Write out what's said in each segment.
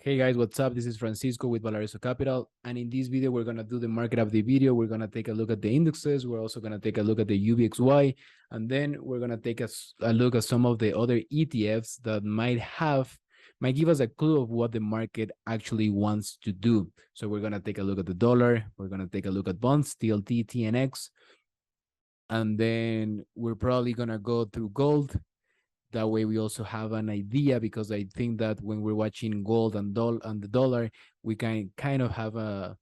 Hey guys, what's up? This is Francisco with Valorizo Capital. And in this video, we're going to do the market of the video. We're going to take a look at the indexes. We're also going to take a look at the UVXY. And then we're going to take a look at some of the other ETFs that might give us a clue of what the market actually wants to do. So we're going to take a look at the dollar. We're going to take a look at bonds, TLT, TNX. And then we're probably going to go through gold. That way we also have an idea, because I think that when we're watching gold and the dollar, we can kind of have a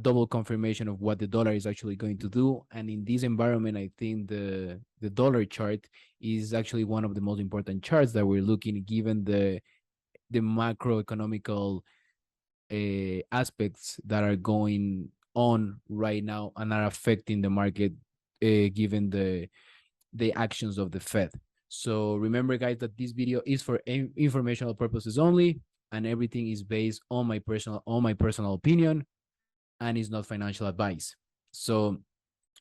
double confirmation of what the dollar is actually going to do. And in this environment, I think the dollar chart is actually one of the most important charts that we're looking, given the macroeconomical aspects that are going on right now and are affecting the market, given the actions of the Fed. So remember, guys, that this video is for informational purposes only, and everything is based on my personal opinion, and is not financial advice. So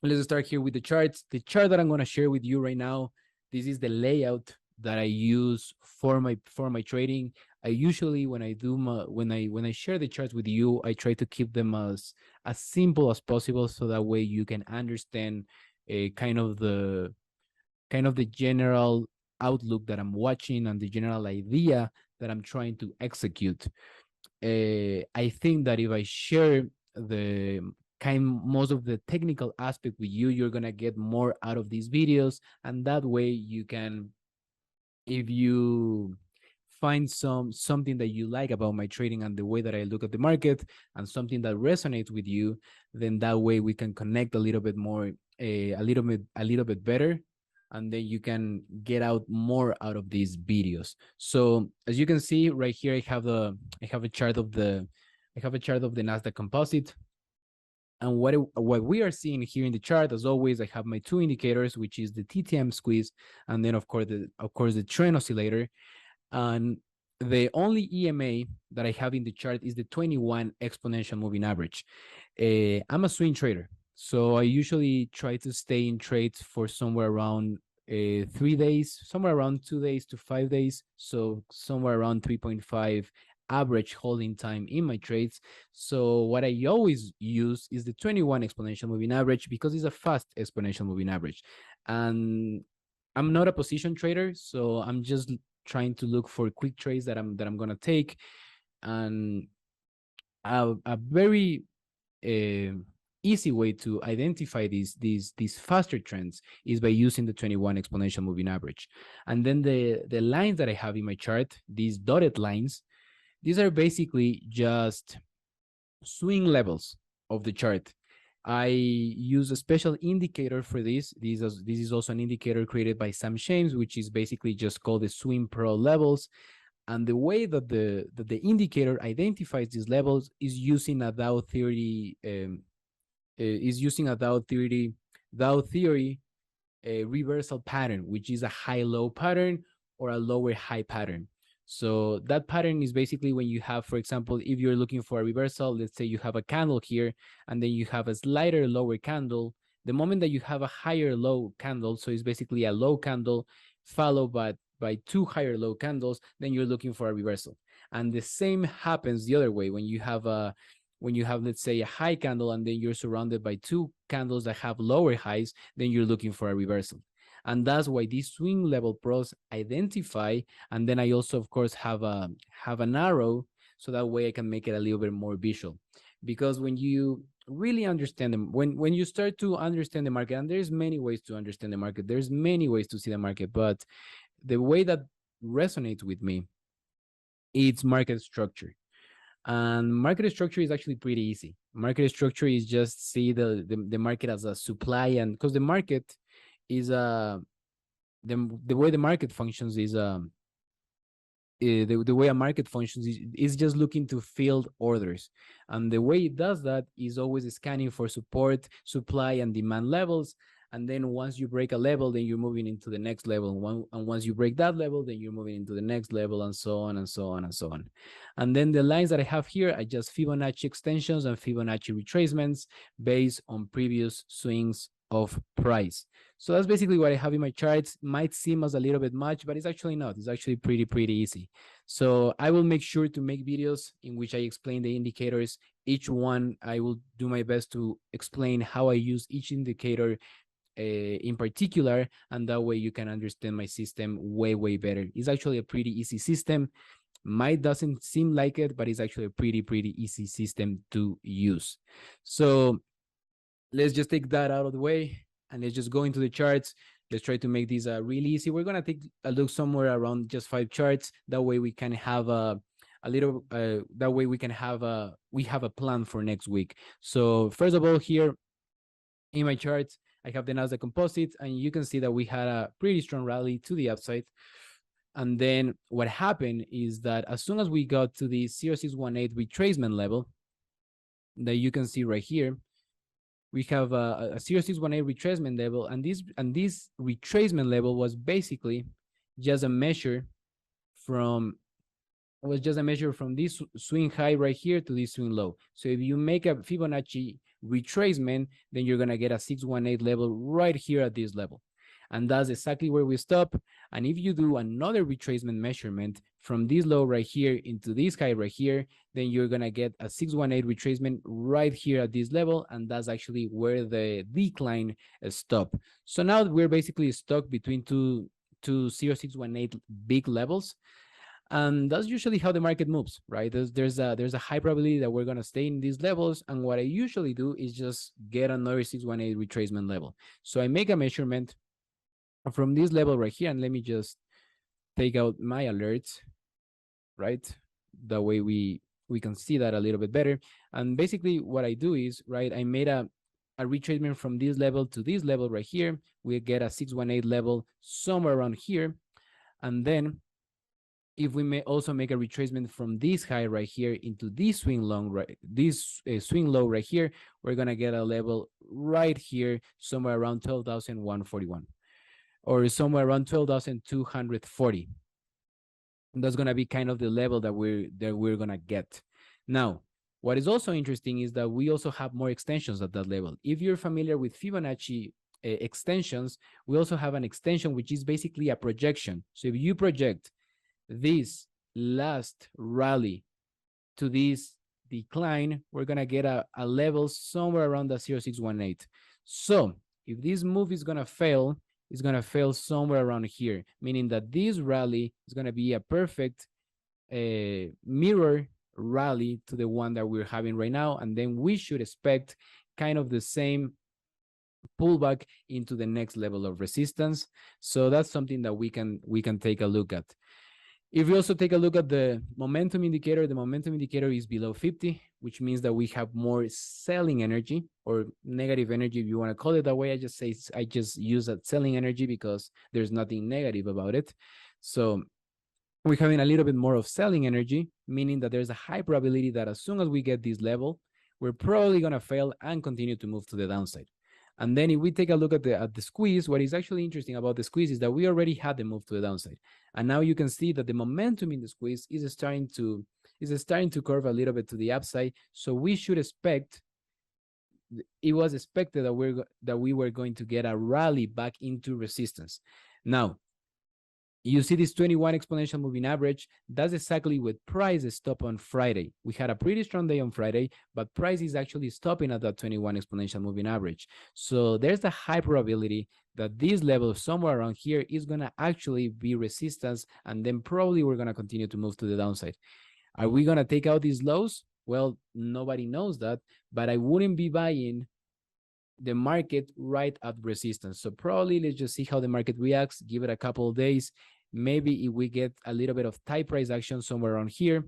let's start here with the charts. The chart that I'm going to share with you right now, this is the layout that I use for my trading. I usually, when I share the charts with you, I try to keep them as simple as possible, so that way you can understand kind of the general outlook that I'm watching and the general idea that I'm trying to execute. I think that if I share most of the technical aspect with you, you're gonna get more out of these videos, and that way you can, if you find something that you like about my trading and the way that I look at the market, and something that resonates with you, then that way we can connect a little bit more, a little bit better, and then you can get out more out of these videos. So as you can see right here, I have a chart of the Nasdaq Composite. And what we are seeing here in the chart, as always, I have my two indicators, which is the TTM squeeze, and then of course the trend oscillator. And the only EMA that I have in the chart is the 21 exponential moving average. I'm a swing trader, so I usually try to stay in trades for somewhere around 3 days, somewhere around 2 days to 5 days. So somewhere around 3.5 average holding time in my trades. So what I always use is the 21 exponential moving average, because it's a fast exponential moving average. And I'm not a position trader, so I'm just trying to look for quick trades that I'm gonna take. And a very easy way to identify these faster trends is by using the 21 exponential moving average. And then the lines that I have in my chart, these dotted lines, these are basically just swing levels of the chart. I use a special indicator for this. This is also an indicator created by Sam Shames, which is basically just called the Swing Pro levels. And the way that the indicator identifies these levels is using a Dow theory, reversal pattern, which is a high-low pattern or a lower-high pattern. So that pattern is basically when you have, for example, if you're looking for a reversal, let's say you have a candle here, and then you have a slighter lower candle. The moment that you have a higher low candle, so it's basically a low candle followed by two higher low candles, then you're looking for a reversal. And the same happens the other way. When you have, let's say, a high candle, and then you're surrounded by two candles that have lower highs, then you're looking for a reversal. And that's why these swing level pros identify. And then I also, of course, have an arrow, so that way I can make it a little bit more visual. Because when you really understand them, when you start to understand the market, and there's many ways to understand the market, there's many ways to see the market, but the way that resonates with me, it's market structure. And market structure is actually pretty easy. Market structure is just see the market as a supply, and because the market is the way the market functions is the way a market functions is just looking to fill orders. And the way it does that is always scanning for support, supply, and demand levels. And then once you break a level, then you're moving into the next level. And once you break that level, then you're moving into the next level, and so on and so on and so on. And then the lines that I have here are just Fibonacci extensions and Fibonacci retracements based on previous swings of price. So that's basically what I have in my charts. Might seem as a little bit much, but it's actually not. It's actually pretty easy. So I will make sure to make videos in which I explain the indicators. Each one, I will do my best to explain how I use each indicator in particular, and that way you can understand my system way better. It's actually a pretty easy system. Might doesn't seem like it, but it's actually a pretty easy system to use. So let's just take that out of the way and let's just go into the charts. Let's try to make these really easy. We're gonna take a look somewhere around just 5 charts. That way we can have a little. That way we can have a plan for next week. So first of all, here in my charts, I have the Nasdaq Composite, and you can see that we had a pretty strong rally to the upside. And then what happened is that as soon as we got to the 0618 retracement level that you can see right here, we have a 0618 retracement level, and this retracement level was basically just a measure from this swing high right here to this swing low. So if you make a Fibonacci retracement, then you're gonna get a 618 level right here at this level. And that's exactly where we stop. And if you do another retracement measurement from this low right here into this high right here, then you're gonna get a 618 retracement right here at this level, and that's actually where the decline stopped. So now we're basically stuck between two 0618 big levels. And that's usually how the market moves, right? There's a high probability that we're gonna stay in these levels. And what I usually do is just get another 618 retracement level. So I make a measurement from this level right here, and let me just take out my alerts, right? That way we can see that a little bit better. And basically what I do is, right, I made a retracement from this level to this level right here. We get a 618 level somewhere around here. And then if we may also make a retracement from this high right here into this swing long, right, this swing low right here, we're gonna get a level right here somewhere around 12,141. Or somewhere around 12,240. That's gonna be kind of the level that we're gonna get. Now, what is also interesting is that we also have more extensions at that level. If you're familiar with Fibonacci extensions, we also have an extension which is basically a projection. So if you project this last rally to this decline, we're gonna get a level somewhere around the 0618. So if this move is gonna fail, it's going to fail somewhere around here, meaning that this rally is going to be a perfect mirror rally to the one that we're having right now. And then we should expect kind of the same pullback into the next level of resistance. So that's something that we can take a look at. If we also take a look at the momentum indicator is below 50, which means that we have more selling energy or negative energy, if you want to call it that way. I just use that selling energy because there's nothing negative about it. So we're having a little bit more of selling energy, meaning that there's a high probability that as soon as we get this level, we're probably going to fail and continue to move to the downside. And then if we take a look at the squeeze, what is actually interesting about the squeeze is that we already had the move to the downside. And now you can see that the momentum in the squeeze is starting to curve a little bit to the upside. So we should expect, it was expected that we were going to get a rally back into resistance. Now, you see this 21 exponential moving average. That's exactly what price stopped on Friday. We had a pretty strong day on Friday, but price is actually stopping at that 21 exponential moving average. So there's a high probability that this level somewhere around here is going to actually be resistance, and then probably we're going to continue to move to the downside. Are we going to take out these lows? Well, nobody knows that, but I wouldn't be buying the market right at resistance. So probably let's just see how the market reacts, give it a couple of days. Maybe if we get a little bit of tight price action somewhere around here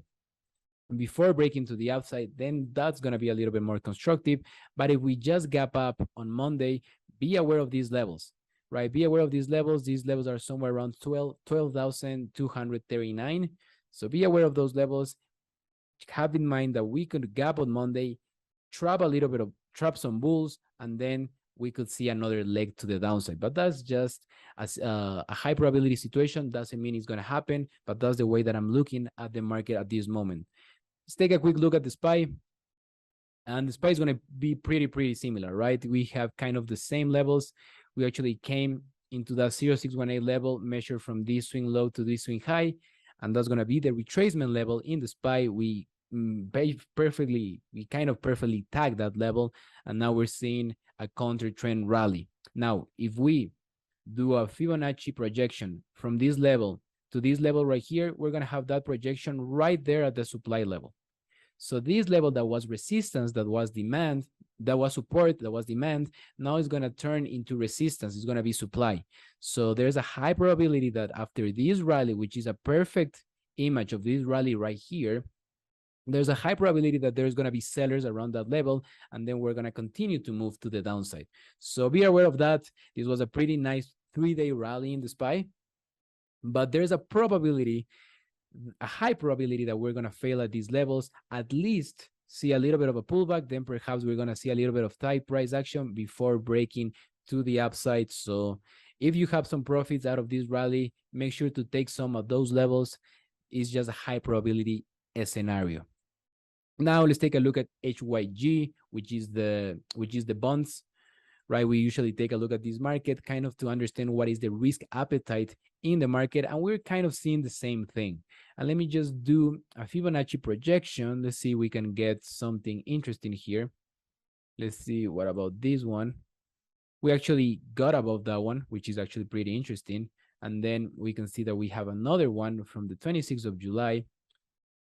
before breaking to the upside, then that's going to be a little bit more constructive. But if we just gap up on Monday, be aware of these levels, right? Be aware of these levels. These levels are somewhere around 12,239. So be aware of those levels. Have in mind that we could gap on Monday, trap some bulls, and then we could see another leg to the downside. But that's just a high probability situation. Doesn't mean it's going to happen, but that's the way that I'm looking at the market at this moment. Let's take a quick look at the SPY. And the SPY is going to be pretty similar, right? We have kind of the same levels. We actually came into that 0618 level, measured from this swing low to this swing high, and that's going to be the retracement level in the SPY. We kind of perfectly tagged that level, and now we're seeing a counter trend rally. Now, if we do a Fibonacci projection from this level to this level right here, we're going to have that projection right there at the supply level. So this level that was resistance, that was demand, that was support, that was demand, now it's going to turn into resistance. It's going to be supply. So there's a high probability that after this rally, which is a perfect image of this rally right here, there's a high probability that there's going to be sellers around that level, and then we're going to continue to move to the downside. So be aware of that. This was a pretty nice 3-day rally in the SPY, but there's a probability, a high probability that we're going to fail at these levels, at least see a little bit of a pullback, then perhaps we're going to see a little bit of tight price action before breaking to the upside. So if you have some profits out of this rally, make sure to take some of those levels. It's just a high probability scenario. Now let's take a look at HYG, which is the bonds, right? We usually take a look at this market kind of to understand what is the risk appetite in the market, and we're kind of seeing the same thing. And let me just do a Fibonacci projection. Let's see if we can get something interesting here. Let's see, what about this one? We actually got above that one, which is actually pretty interesting. And then we can see that we have another one from the 26th of July,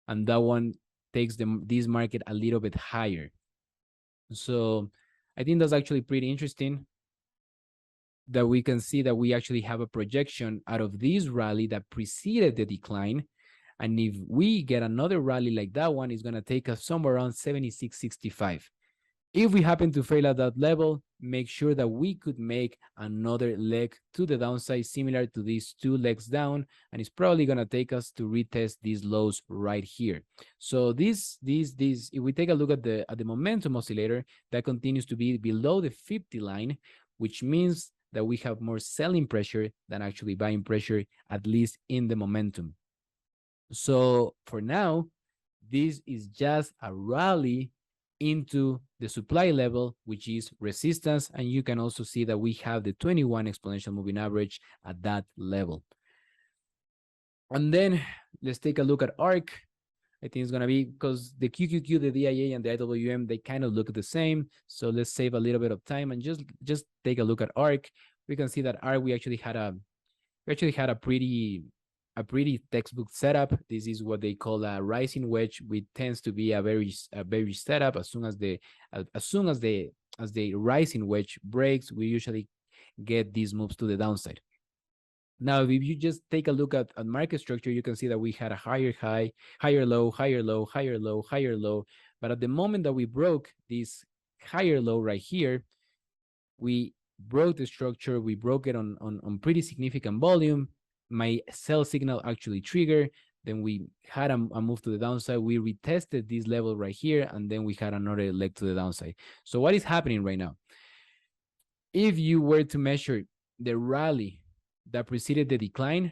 and that one takes this market a little bit higher. So I think that's actually pretty interesting, that we can see that we actually have a projection out of this rally that preceded the decline. And if we get another rally like that one, it's going to take us somewhere around 76.65. If we happen to fail at that level, make sure that we could make another leg to the downside, similar to these 2 legs down, and it's probably going to take us to retest these lows right here. So this, if we take a look at the momentum oscillator, that continues to be below the 50 line, which means that we have more selling pressure than actually buying pressure, at least in the momentum. So for now, this is just a rally into the supply level, which is resistance. And you can also see that we have the 21 exponential moving average at that level. And then let's take a look at ARC. I think it's going to be, because the QQQ, the DIA, and the IWM, they kind of look the same. So let's save a little bit of time and just take a look at ARC. We can see that ARC, we actually had a pretty textbook setup. This is what they call a rising wedge, which tends to be a very setup. As soon as the rising wedge breaks, we usually get these moves to the downside. Now, if you just take a look at market structure, you can see that we had a higher high, higher low, higher low, higher low, higher low. But at the moment that we broke this higher low right here, we broke the structure. We broke it on pretty significant volume. My sell signal actually triggered. Then we had a move to the downside. We retested this level right here, and then we had another leg to the downside. So what is happening right now? If you were to measure the rally that preceded the decline,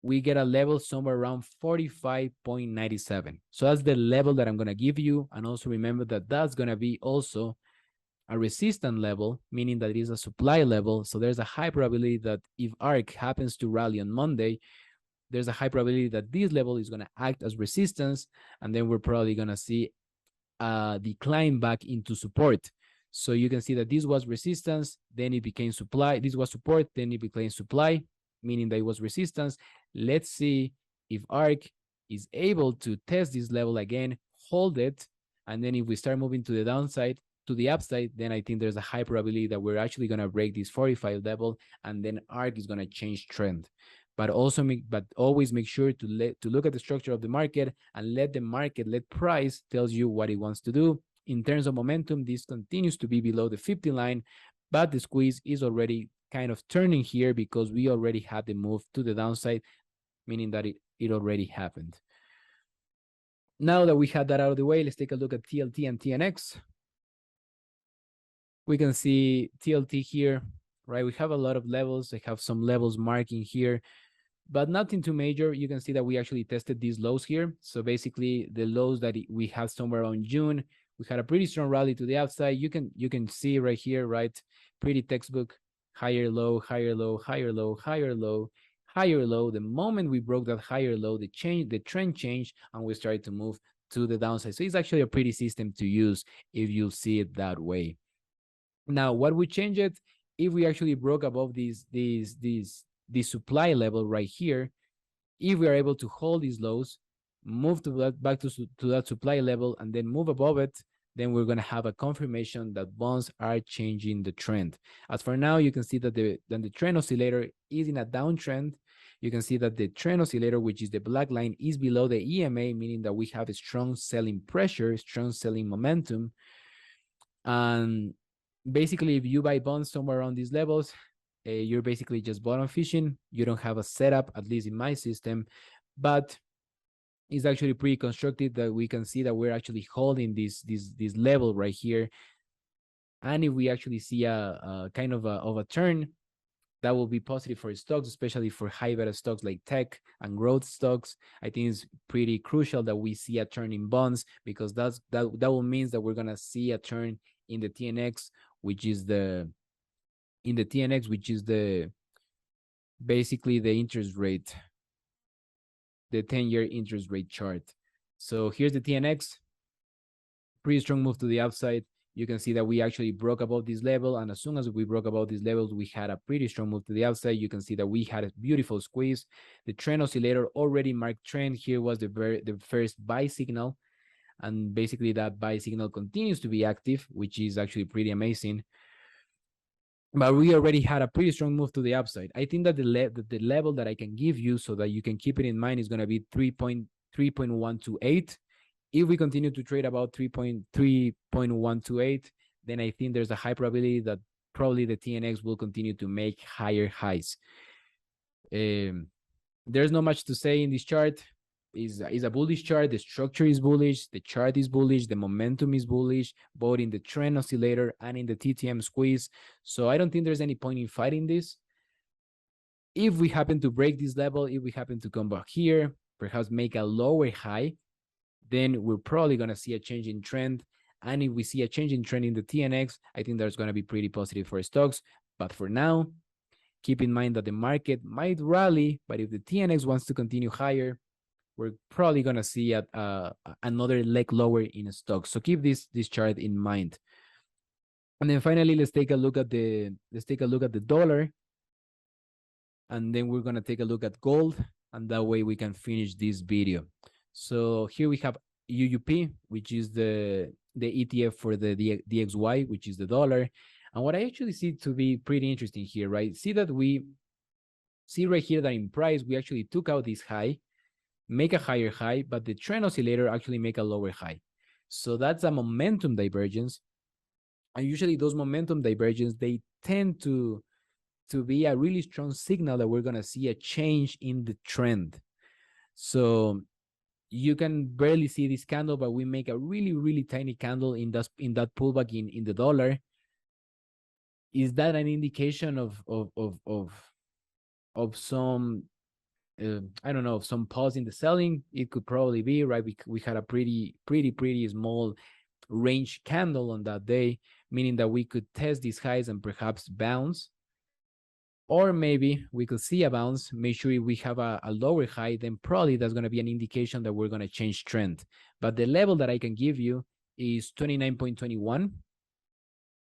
we get a level somewhere around 45.97. So that's the level that I'm going to give you. And also remember that that's going to be also a resistance level, meaning that it is a supply level. So there's a high probability that if ARC happens to rally on Monday, there's a high probability that this level is going to act as resistance. And then we're probably going to see a decline back into support. So you can see that this was resistance, then it became supply. This was support, then it became supply, meaning that it was resistance. Let's see if ARC is able to test this level again, hold it, and then if we start moving to the downside, to the upside, then I think there's a high probability that we're actually going to break this 45 level, and then ARC is going to change trend. But always make sure to look at the structure of the market and let price tells you what it wants to do. In terms of momentum, this continues to be below the 50 line, but the squeeze is already kind of turning here because we already had the move to the downside, meaning that it already happened. Now that we had that out of the way, let's take a look at TLT and TNX. We can see TLT here, right? We have a lot of levels. I have some levels marking here, but nothing too major. You can see that we actually tested these lows here. So basically the lows that we had somewhere on June, We had a pretty strong rally to the outside. You can see right here, right? Pretty textbook, higher low, higher low, higher low, higher low, higher low. The moment we broke that higher low, the trend changed, and we started to move to the downside. So it's actually a pretty system to use if you see it that way. Now, what would change it if we actually broke above this supply level right here? If we are able to hold these lows, move to that back to that supply level, and then move above it, then we're going to have a confirmation that bonds are changing the trend. As for now, you can see that the trend oscillator is in a downtrend. You can see that the trend oscillator, which is the black line, is below the EMA, meaning that we have a strong selling pressure, strong selling momentum. And basically, if you buy bonds somewhere around these levels, you're basically just bottom fishing. You don't have a setup, at least in my system, but it's actually pretty constructive that we can see that we're actually holding this level right here. And if we actually see a kind of a turn, that will be positive for stocks, especially for high beta stocks like tech and growth stocks. I think it's pretty crucial that we see a turn in bonds, because that will means that we're gonna see a turn in the TNX, which is the basically the interest rate, the 10-year interest rate chart. So here's the TNX, pretty strong move to the upside. You can see that we actually broke above this level, and as soon as we broke above these levels, we had a pretty strong move to the outside. You can see that we had a beautiful squeeze. The trend oscillator already marked trend. Here was the first buy signal, and basically that buy signal continues to be active, which is actually pretty amazing. But we already had a pretty strong move to the upside. I think that the level that I can give you so that you can keep it in mind is going to be 3.128. If we continue to trade about 3.128, then I think there's a high probability that probably the TNX will continue to make higher highs. There's not much to say in this chart. Is a bullish chart. The structure is bullish. The chart is bullish. The momentum is bullish, both in the trend oscillator and in the TTM squeeze. So I don't think there's any point in fighting this. If we happen to break this level, if we happen to come back here, perhaps make a lower high, then we're probably going to see a change in trend. And if we see a change in trend in the TNX, I think that's going to be pretty positive for stocks. But for now, keep in mind that the market might rally, but if the TNX wants to continue higher, we're probably going to see another leg lower in stocks. So keep this chart in mind. And then finally, let's take a look at the dollar. And then we're going to take a look at gold, and that way we can finish this video. So here we have UUP, which is the ETF for the DXY, which is the dollar. And what I actually see to be pretty interesting here, right? See that we see right here that in price, we actually took out this high, make a higher high, but the trend oscillator actually make a lower high. So that's a momentum divergence. And usually those momentum divergence, they tend to be a really strong signal that we're going to see a change in the trend. So you can barely see this candle, but we make a really, really tiny candle in that pullback in the dollar. Is that an indication of some I don't know, of some pause in the selling? It could probably be, right? We had a pretty small range candle on that day, meaning that we could test these highs and perhaps bounce. Or maybe we could see a bounce. Make sure we have a lower high, then probably that's going to be an indication that we're going to change trend. But the level that I can give you is 29.21.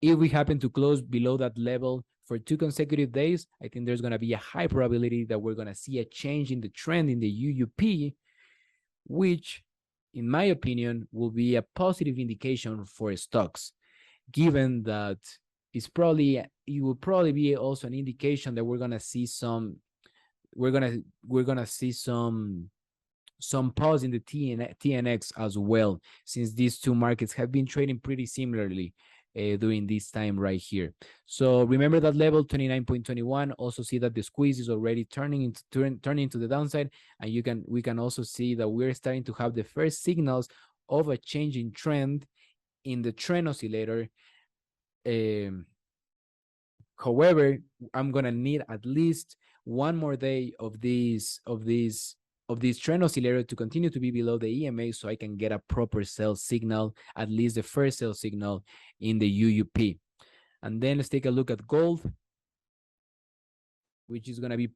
If we happen to close below that level for 2 consecutive days, I think there's going to be a high probability that we're going to see a change in the trend in the UUP, which, in my opinion, will be a positive indication for stocks, given that it will probably be also an indication that we're gonna see some pause in the TNX as well, since these two markets have been trading pretty similarly during this time right here. So remember that level 29.21. Also see that the squeeze is already turning to the downside, and we can also see that we're starting to have the first signals of a changing trend in the trend oscillator. However, I'm gonna need at least one more day of these this trend oscillator to continue to be below the EMA so I can get a proper sell signal, at least the first sell signal in the UUP. And then let's take a look at gold, which is going to be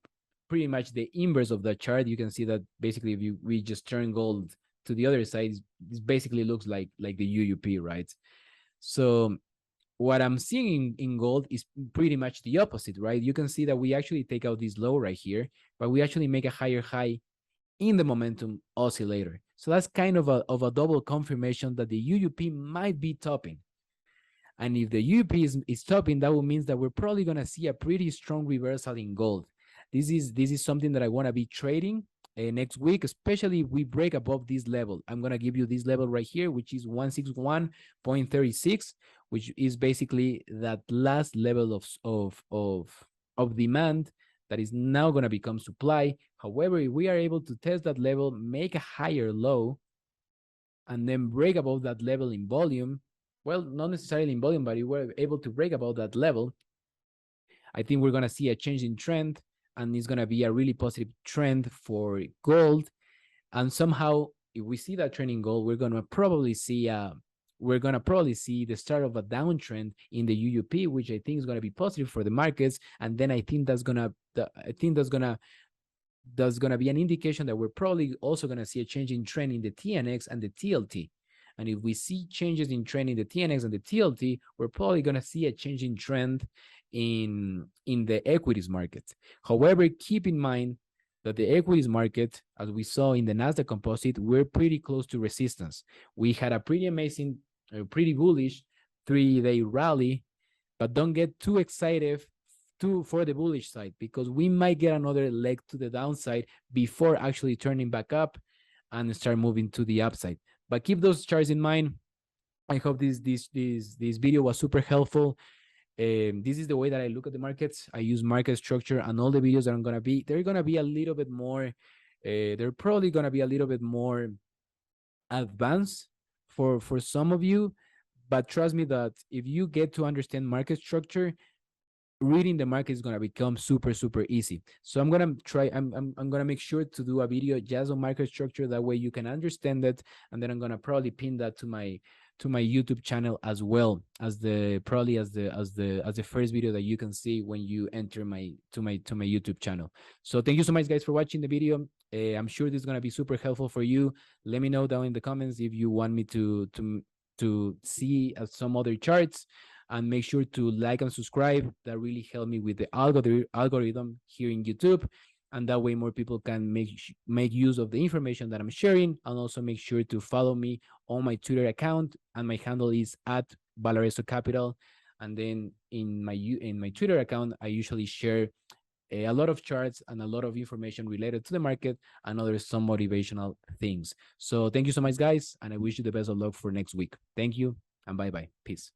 pretty much the inverse of the chart. You can see that basically if we just turn gold to the other side, it basically looks like the UUP, right? So what I'm seeing in gold is pretty much the opposite, right? You can see that we actually take out this low right here, but we actually make a higher high in the momentum oscillator. So that's kind of a double confirmation that the UUP might be topping. And if the UUP is topping, that will mean that we're probably going to see a pretty strong reversal in gold. This is something that I want to be trading next week, especially if we break above this level. I'm going to give you this level right here, which is 161.36, which is basically that last level of demand that is now going to become supply. However, if we are able to test that level, make a higher low, and then break above that level in volume, well, not necessarily in volume, but if we're able to break above that level, I think we're going to see a change in trend, and it's going to be a really positive trend for gold. And somehow, if we see that trend in gold, we're going to probably see the start of a downtrend in the UUP, which I think is going to be positive for the markets. And then I think that's going to be an indication that we're probably also going to see a change in trend in the TNX and the TLT. And if we see changes in trend in the TNX and the TLT, we're probably going to see a change in trend in the equities market. However, keep in mind that the equities market, as we saw in the Nasdaq Composite, we're pretty close to resistance. We had a pretty amazing, pretty bullish 3-day rally, but don't get too excited for the bullish side, because we might get another leg to the downside before actually turning back up and start moving to the upside. But keep those charts in mind. I hope this video was super helpful. This is the way that I look at the markets. I use market structure, and all the videos that I'm gonna be, they're gonna be a little bit more. They're probably gonna be a little bit more advanced for some of you, but trust me that if you get to understand market structure, reading the market is going to become super easy. So I'm going to try, I'm going to make sure to do a video just on market structure, that way you can understand it. And then I'm going to probably pin that to my YouTube channel, as well as the first video that you can see when you enter my YouTube channel. So thank you so much, guys, for watching the video. I'm sure this is going to be super helpful for you. Let me know down in the comments if you want me to see some other charts, and make sure to like and subscribe. That really helped me with the algorithm here in YouTube, and that way more people can make use of the information that I'm sharing. And also make sure to follow me on my Twitter account, and my handle is @Valareso Capital. And then in my Twitter account, I usually share a lot of charts and a lot of information related to the market, and some motivational things. So thank you so much, guys, and I wish you the best of luck for next week. Thank you, and bye-bye. Peace.